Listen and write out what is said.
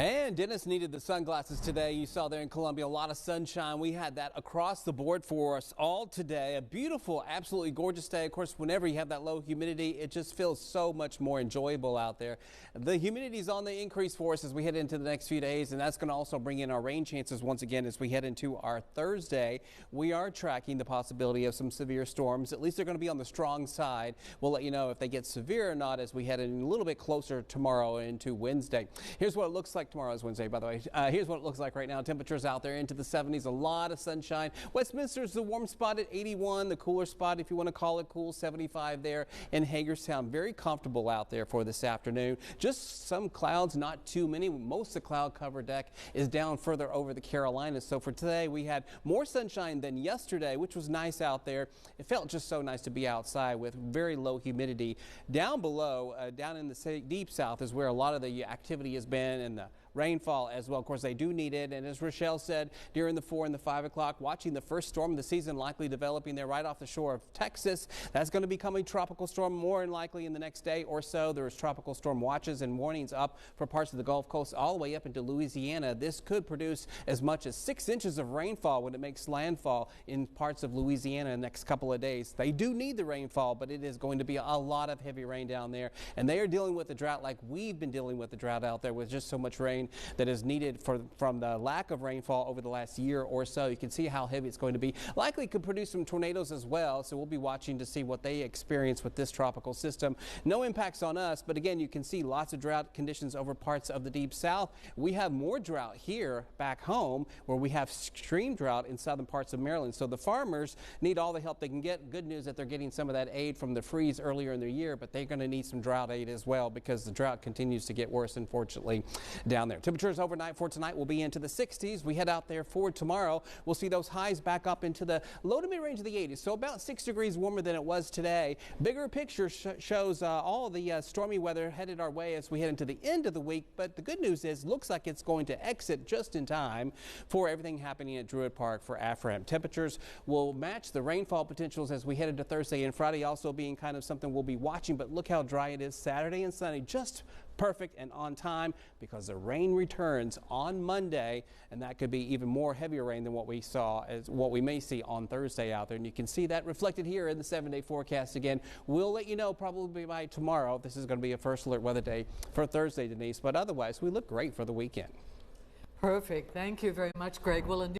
And Dennis needed the sunglasses today. You saw there in Columbia a lot of sunshine. We had that across the board for us all today. A beautiful, absolutely gorgeous day. Of course, whenever you have that low humidity, it just feels so much more enjoyable out there. The humidity is on the increase for us as we head into the next few days, and that's going to also bring in our rain chances once again as we head into our Thursday. We are tracking the possibility of some severe storms. At least they're going to be on the strong side. We'll let you know if they get severe or not as we head in a little bit closer tomorrow into Wednesday. Here's what it looks like. Tomorrow is Wednesday, by the way. Here's what it looks like right now. Temperatures out there into the 70s, a lot of sunshine. Westminster's the warm spot at 81, the cooler spot, if you want to call it cool, 75 there in Hagerstown. Very comfortable out there for this afternoon. Just some clouds, not too many. Most of the cloud cover deck is down further over the Carolinas. So for today, we had more sunshine than yesterday, which was nice out there. It felt just so nice to be outside with very low humidity. Down below, down in the deep south is where a lot of the activity has been, and the rainfall as well. Of course, they do need it. And as Rochelle said during the 4 and the 5 o'clock, watching the first storm of the season likely developing there right off the shore of Texas. That's going to become a tropical storm more than likely in the next day or so. There's tropical storm watches and warnings up for parts of the Gulf Coast all the way up into Louisiana. This could produce as much as 6 inches of rainfall when it makes landfall in parts of Louisiana in the next couple of days. They do need the rainfall, but it is going to be a lot of heavy rain down there. And they are dealing with the drought like we've been dealing with the drought out there with just so much rain that is needed from the lack of rainfall over the last year or so. You can see how heavy it's going to be. Likely could produce some tornadoes as well, so we'll be watching to see what they experience with this tropical system. No impacts on us, but again, you can see lots of drought conditions over parts of the deep south. We have more drought here back home where we have extreme drought in southern parts of Maryland. So the farmers need all the help they can get. Good news that they're getting some of that aid from the freeze earlier in the year, but they're going to need some drought aid as well because the drought continues to get worse, unfortunately, down there. Temperatures overnight for tonight will be into the 60s. We head out there for tomorrow. We'll see those highs back up into the low to mid range of the 80s, so about 6 degrees warmer than it was today. Bigger picture shows all the stormy weather headed our way as we head into the end of the week, but the good news is looks like it's going to exit just in time for everything happening at Druid Park for AFRAM. Temperatures will match the rainfall potentials as we head into Thursday and Friday, also being kind of something we'll be watching, but look how dry it is Saturday and Sunday. Just perfect and on time because the rain returns on Monday, and that could be even more heavier rain than what we saw as what we may see on Thursday out there. And you can see that reflected here in the 7-day forecast. Again, we'll let you know probably by tomorrow. This is going to be a first alert weather day for Thursday, Denise, but otherwise we look great for the weekend. Perfect. Thank you very much, Greg. We'll